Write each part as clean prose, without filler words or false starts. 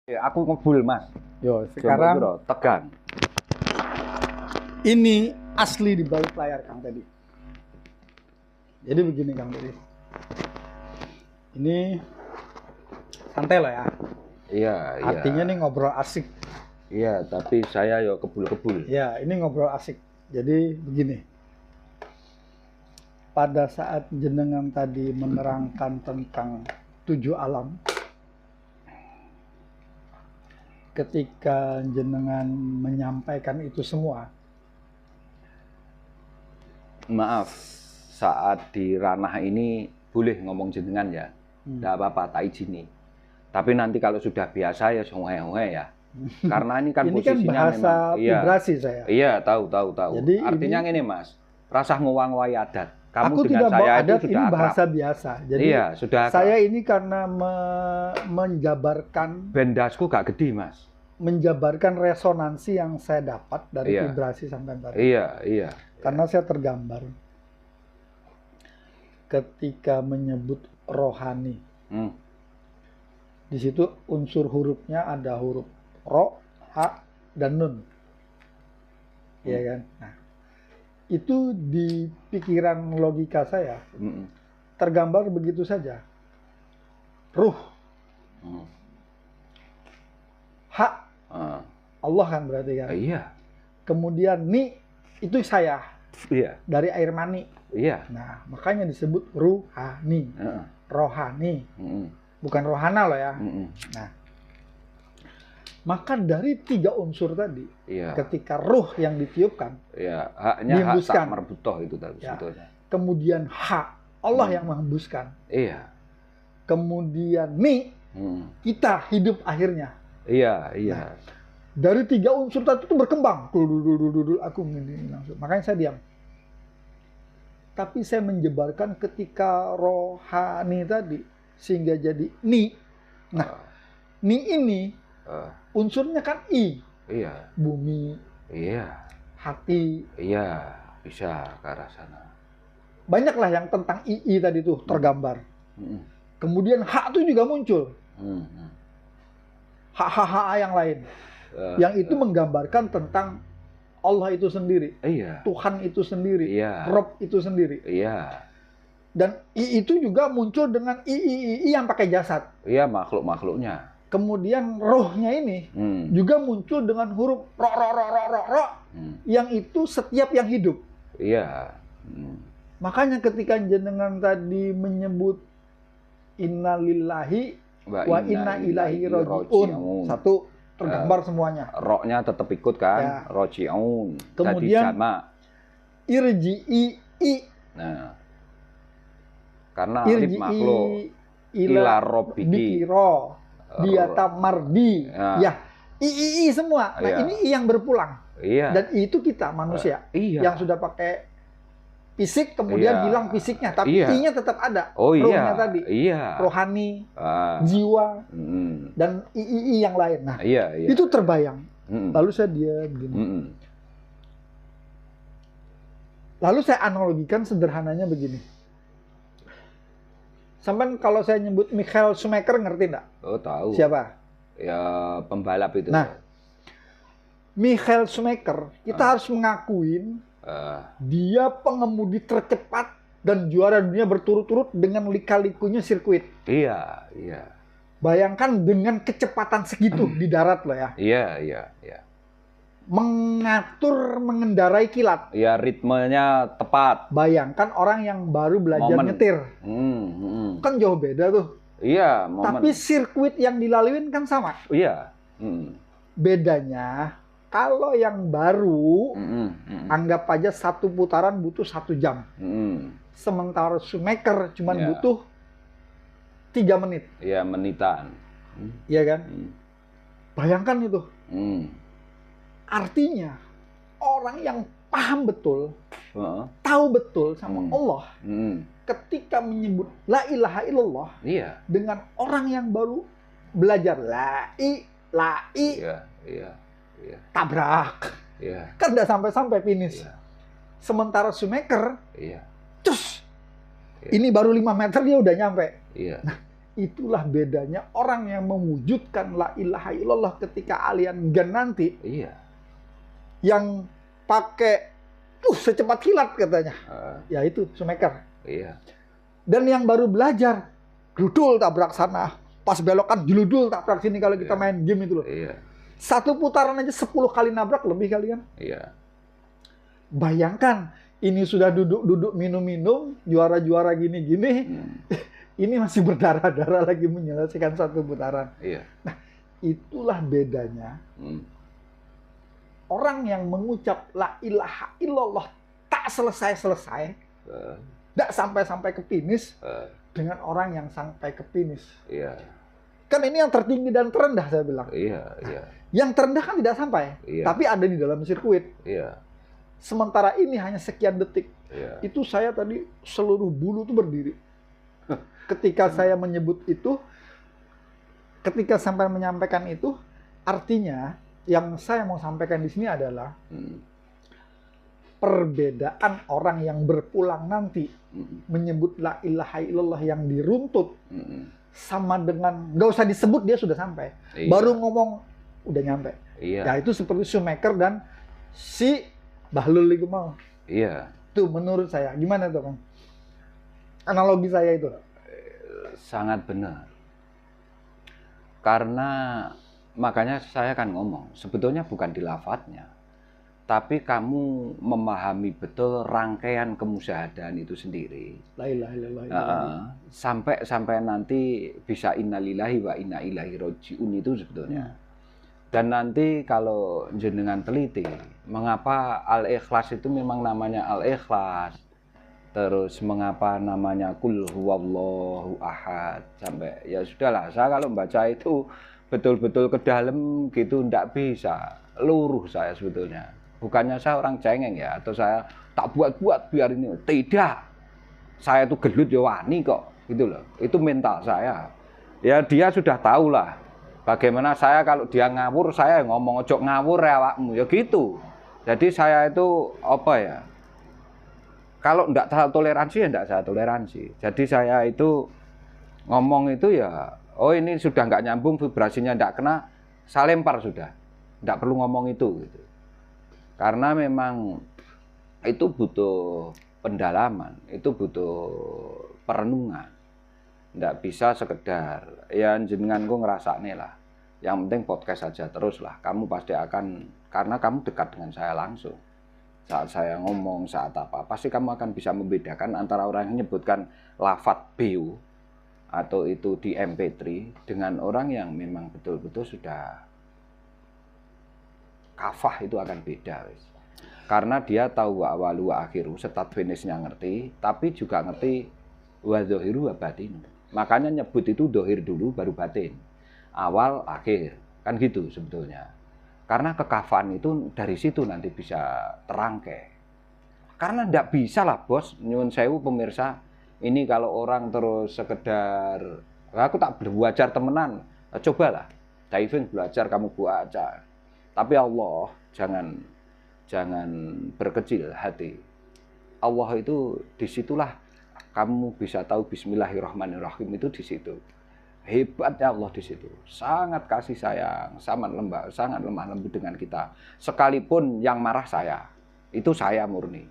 Ya, aku ngebul, Mas. Yo, Coba sekarang bro, tegang. ini asli di balik layar Kang tadi. Jadi begini Kang tadi. Ini santai loh ya. Iya, iya. Artinya nih ngobrol asik. Iya, tapi saya yo kebul-kebul. Ya, ini ngobrol asik. Jadi begini. Pada saat jenengan tadi menerangkan tentang 7 alam, ketika jenengan menyampaikan itu semua, Maaf, saat di ranah ini boleh ngomong jenengan ya. Tidak apa-apa, tak izini. Tapi nanti kalau sudah biasa ya songe-songe ya. Karena ini kan ini kan posisinya bahasa memang vibrasi saya. Iya, tahu. Jadi artinya ini Mas, rasah ngowang-wai adat. Kamu aku dengan tidak bawa saya adat, itu sudah ini akrab. bahasa biasa. Jadi Iya, sudah akrab. saya ini karena menjabarkan Bendasku gak gede, Mas. resonansi yang saya dapat dari Iya. vibrasi sampai tadi. Iya. Karena saya tergambar ketika menyebut rohani. Di situ unsur hurufnya ada huruf ro, ha, dan nun. Iya kan? Nah, itu di pikiran logika saya tergambar begitu saja. Ruh. Hak. Allah kan berarti kan? Iya. Kemudian ni itu saya. Iya. Dari air mani. Iya. Nah, makanya disebut ruhani. Rohani. Bukan rohana loh ya. Nah, maka dari 3 unsur tadi, ketika ruh yang ditiupkan, haknya hak tak merbutoh itu tadi sebetulnya. Kemudian hak Allah yang menghembuskan. Iya. Kemudian ni kita hidup akhirnya. Iya. Nah, dari 3 unsur tadi itu berkembang. Aku ini langsung. Makanya saya diam. Tapi saya menjebarkan ketika rohani tadi sehingga jadi ni. Nah, ni ini unsurnya kan i. Iya. Bumi. Iya. Hati. Iya, bisa ke arah sana. Banyaklah yang tentang ii tadi tuh tergambar. Kemudian hak itu juga muncul. Hak yang lain. Yang itu menggambarkan tentang Allah itu sendiri. Iya. Tuhan itu sendiri. Iya. Rob itu sendiri. Iya. Dan i itu juga muncul dengan i yang pakai jasad. Iya, makhluk-makhluknya. Kemudian rohnya ini juga muncul dengan huruf ro. Yang itu setiap yang hidup. Iya. Makanya ketika jenengan tadi menyebut innalillahi wa inna ilaihi rajiun. Satu, tergambar semuanya. Roknya tetap ikut kan? Ya. Rojiun. Kemudian sama. Irji'i. Nah. Karena alif makhluk. Ila robbiki. Ro. Diata mardi. Ya. I semua. Nah, ini I yang berpulang. Iya. Dan itu kita manusia. Yang sudah pakai fisik kemudian hilang fisiknya, tapi I-nya tetap ada. Ruhnya tadi. Rohani, jiwa, dan I yang lain. Nah, itu terbayang. Lalu saya dia begini. Lalu saya analogikan sederhananya begini. Sampai kalau saya nyebut Michael Schumacher, ngerti enggak? Oh, tahu. Siapa? Ya, pembalap itu. Nah, Michael Schumacher, kita harus mengakuin dia pengemudi tercepat dan juara dunia berturut-turut dengan lika-likunya sirkuit. Iya. Bayangkan dengan kecepatan segitu di darat loh ya. Iya. Mengatur, mengendarai kilat. Iya, ritmenya tepat. Bayangkan orang yang baru belajar nyetir. Kan jauh beda tuh. Iya, tapi sirkuit yang dilaluin kan sama. Iya. Bedanya, kalau yang baru, anggap aja 1 putaran butuh 1 jam. Sementara Schumacher cuma butuh 3 menit. Iya, menitan. Iya kan? Bayangkan itu. Artinya, orang yang paham betul, tahu betul sama Allah, ketika menyebut la ilaha illallah, dengan orang yang baru belajar la i, tabrak. Kan udah sampai finish. Sementara Schumacher, cus, ini baru 5 meter dia udah nyampe. Nah, Itulah bedanya orang yang mewujudkan la ilaha illallah ketika alien gen nanti. Iya. Yang pakai secepat kilat katanya. Ya itu Shoemaker. Iya. Dan yang baru belajar, gludul tabrak sana. Pas belokan jeludul tabrak sini kalau kita main game itu loh. Iya. Satu putaran aja 10 kali nabrak lebih kali kan. Iya. Bayangkan, ini sudah duduk-duduk minum-minum, juara-juara gini-gini. Ini masih berdarah-darah lagi menyelesaikan satu putaran. Iya. Nah, itulah bedanya. Orang yang mengucap la ilaha illallah tak selesai-selesai, tak sampai-sampai ke finish, dengan orang yang sampai ke finish. Iya. Kan ini yang tertinggi dan terendah saya bilang. Iya, iya. Yang terendah kan tidak sampai, tapi ada di dalam sirkuit. Iya. Sementara ini hanya sekian detik. Iya. Itu saya tadi seluruh bulu tuh berdiri. Ketika saya menyebut itu, ketika sampai menyampaikan itu, artinya yang saya mau sampaikan di sini adalah perbedaan orang yang berpulang nanti menyebut la ilaha illallah yang diruntut sama dengan nggak usah disebut dia sudah sampai. Iya. Baru ngomong udah nyampe. Iya. Ya itu seperti Shoemaker dan si Bahlul itu mau. Iya. Tuh menurut saya gimana tuh Kang? Analogi saya itu. Sangat benar. Karena makanya saya kan ngomong, sebetulnya bukan di lafadznya, tapi kamu memahami betul rangkaian kemusyahadaan itu sendiri. La ilaha illallah. Sampai nanti bisa innalillahi wa inna ilaihi rajiun itu sebetulnya. Dan nanti kalau jenengan teliti, mengapa Al-Ikhlas itu memang namanya Al-Ikhlas? Terus mengapa namanya Qul huwallahu ahad? Sampai ya sudahlah, saya kalau membaca itu betul-betul ke dalam gitu ndak bisa. Luruh saya sebetulnya. Bukannya saya orang cengeng ya, atau saya tak buat-buat biar ini. Tidak. Saya itu gelut ya wani kok, gitu loh. Itu mental saya. Ya dia sudah tahu lah bagaimana saya kalau dia ngawur, saya ngomong ojo ngawur ya awakmu, ya gitu. Jadi saya itu apa ya? Kalau enggak toleransi ya enggak saya toleransi. Jadi saya itu ngomong itu ya, oh ini sudah enggak nyambung, vibrasinya enggak kena, saya lempar sudah. Enggak perlu ngomong itu gitu. Karena memang itu butuh pendalaman, itu butuh perenungan. Enggak bisa sekedar ya jenenganku ngerasane lah. Yang penting podcast saja terus lah. Kamu pasti akan, karena kamu dekat dengan saya langsung. Saat saya ngomong, saat apa, pasti kamu akan bisa membedakan antara orang yang menyebutkan lafadz BU atau itu di MP3 dengan orang yang memang betul-betul sudah kafah, itu akan beda. Karena dia tahu wa awalu wa akhiru, start finishnya ngerti, tapi juga ngerti wa dzohiru wa batinu. Makanya nyebut itu dohir dulu baru batin. Awal, akhir. Kan gitu sebetulnya. Karena kekafaan itu dari situ nanti bisa terangkai. Karena ndak bisa lah bos, nyuwun sewu pemirsa, ini kalau orang terus sekedar, aku tak belajar temenan, cobalah, diving belajar kamu baca. Tapi Allah, jangan berkecil hati. Allah itu disitulah kamu bisa tahu Bismillahirrahmanirrahim itu di situ. Hebatnya Allah di situ, sangat kasih sayang, sangat lemah lembut dengan kita. Sekalipun yang marah saya, itu saya murni.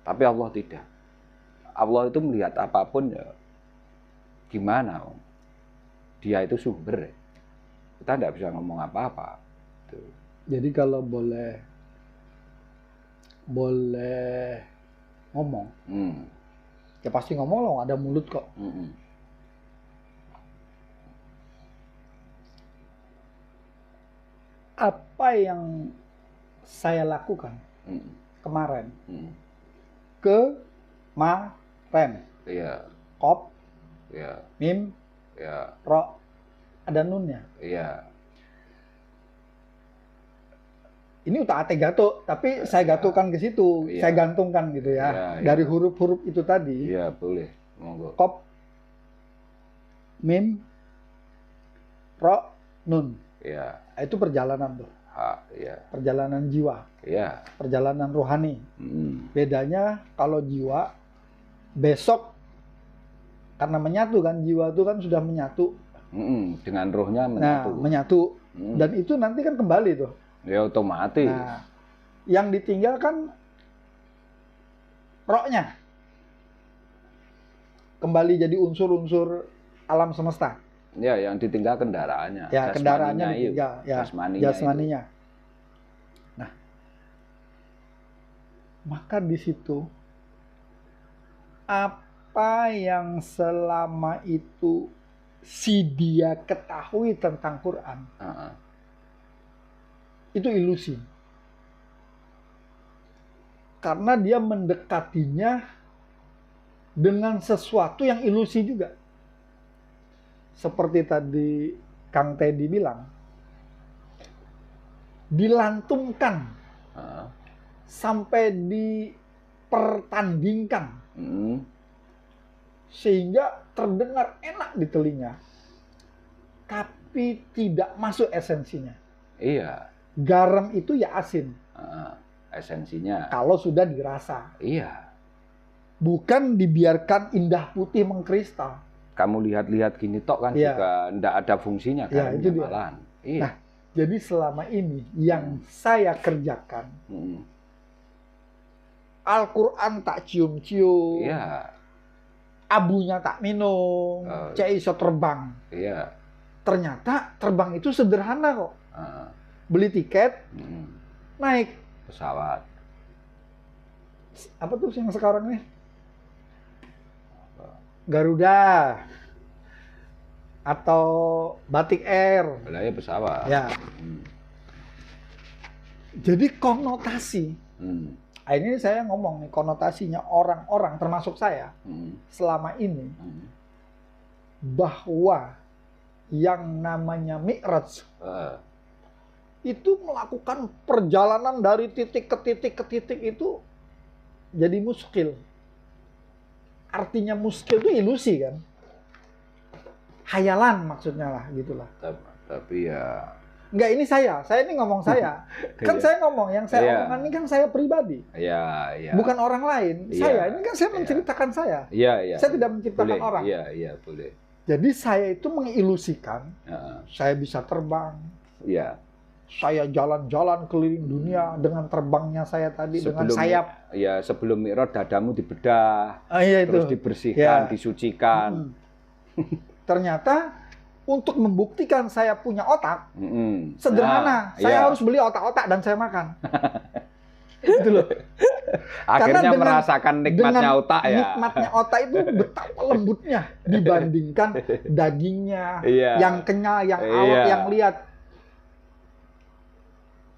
Tapi Allah tidak. Allah itu melihat apapun ya, gimana? Dia itu sumber. Kita tidak bisa ngomong apa-apa. Jadi kalau boleh ngomong, ya pasti ngomong loh, ada mulut kok. Apa yang saya lakukan kemarin, Iya. Kop, Iya. mim, Iya. ro, ada nunnya. Iya. Ini utak ate gatuk, tapi saya gatukan ke situ, saya gantungkan gitu ya, dari huruf-huruf itu tadi. Iya, boleh, monggo. Kop, mim, ro, nun. Iya. Itu perjalanan tuh. Iya. Perjalanan jiwa. Iya. Perjalanan rohani. Bedanya kalau jiwa besok Karena menyatu kan, jiwa itu kan sudah menyatu. Dengan rohnya Nah, menyatu. menyatu. Dan itu nanti kan kembali tuh. Ya otomatis. Nah, yang ditinggalkan rohnya. Kembali jadi unsur-unsur alam semesta. Ya, yang ditinggal kendaraannya. Ya, kendaraannya Jasmaninya ditinggal. Ya, Jasmaninya. jasmaninya. Nah, maka di situ apa yang selama itu si dia ketahui tentang Quran, itu ilusi. Karena dia mendekatinya dengan sesuatu yang ilusi juga. Seperti tadi Kang Teddy bilang, dilantunkan sampai dipertandingkan sehingga terdengar enak di telinga, tapi tidak masuk esensinya. Iya. Garam itu ya asin. Esensinya. Kalau sudah dirasa. Iya. Bukan dibiarkan indah putih mengkristal. Kamu lihat-lihat gini tok kan juga enggak ada fungsinya kan, itu dia. malahan. Iya. Nah, jadi selama ini yang saya kerjakan, Al-Quran tak cium-cium, abunya tak minum, cek iso terbang. Iya. Ternyata terbang itu sederhana kok. Beli tiket, naik pesawat. Apa tuh yang sekarang nih? Garuda atau Batik Air. Lah ya pesawat. Ya. Jadi konotasi. Ini saya ngomong nih, konotasinya orang-orang termasuk saya selama ini bahwa yang namanya Mi'raj itu melakukan perjalanan dari titik ke titik ke titik itu jadi muskil. Artinya muskil itu ilusi kan? Hayalan maksudnya lah, gitulah. Tapi ya... Enggak, ini saya ini ngomong saya. Kan saya ngomong, yang saya omongkan ini kan saya pribadi. Iya. Bukan orang lain. Saya, ini kan saya menceritakan saya. Iya. Saya tidak menciptakan orang. Iya, boleh. Jadi saya itu mengilusikan, saya bisa terbang. Iya. Saya jalan-jalan keliling dunia dengan terbangnya saya tadi, dengan sayap. Ya, sebelum Mi'raj dadamu dibedah, terus dibersihkan, disucikan. Ternyata untuk membuktikan saya punya otak, sederhana. Saya harus beli otak-otak dan saya makan. Itu loh. Akhirnya merasakan nikmatnya otak ya. Nikmatnya otak itu betapa lembutnya dibandingkan dagingnya, yang kenyal, yang awet, yang lihat.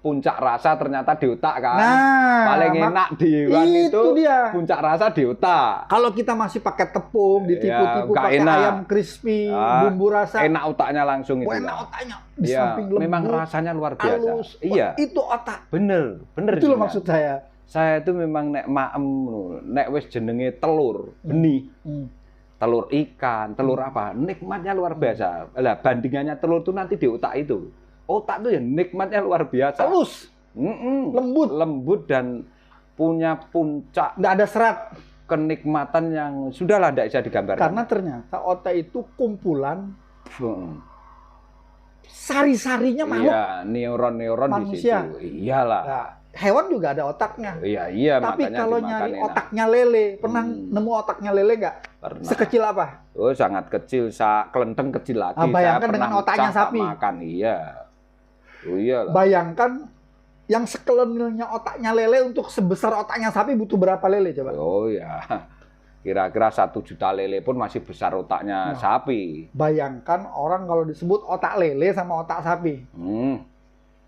Puncak rasa ternyata di otak kan. Nah, paling enak di hewan itu dia. Puncak rasa di otak. Kalau kita masih pakai tepung, ditipu-tipu pakai ayam crispy, bumbu rasa. Enak otaknya langsung itu. Enak otaknya. Di samping lembut, memang rasanya luar biasa. Halus. Iya. Itu otak. Bener. Itu loh maksud saya. Saya itu memang nek maem, nek wis jenenge telur, benih. Telur ikan, telur apa, nikmatnya luar biasa. Lah bandingannya telur itu nanti di otak itu. Otak itu ya nikmatnya luar biasa. Halus, lembut dan punya puncak. Nggak ada serat. Kenikmatan yang sudahlah tidak bisa digambarkan. Karena ternyata otak itu kumpulan sari-sarinya makhluk. Iya, neuron-neuron di situ. Iyalah. Nah, hewan juga ada otaknya. Iya. Tapi kalau nyari otaknya lele, pernah nemu otaknya lele nggak? Pernah. Sekecil apa? Oh, sangat kecil. Kelenteng kecil lagi. Bayangkan dengan otaknya sapi. Makan, iya. Oh iyalah. Bayangkan yang sekelilingnya otaknya lele untuk sebesar otaknya sapi butuh berapa lele coba? Oh ya, kira-kira 1 juta lele pun masih besar otaknya sapi. Bayangkan orang kalau disebut otak lele sama otak sapi.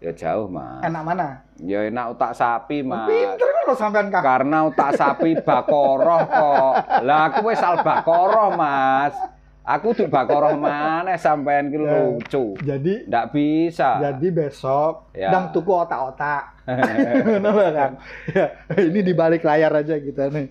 Ya jauh mas. Enak mana? Ya enak otak sapi mas. Pinter kan lo sampean Kang. Karena otak sapi bakoroh kok. Lah aku wis al bakoroh mas. Aku tuh bakoroh mana sampean ki lucu. Jadi ndak bisa. Jadi besok ndang tuku otak-otak. Ngono lho Kang. Ini di balik layar aja kita nih.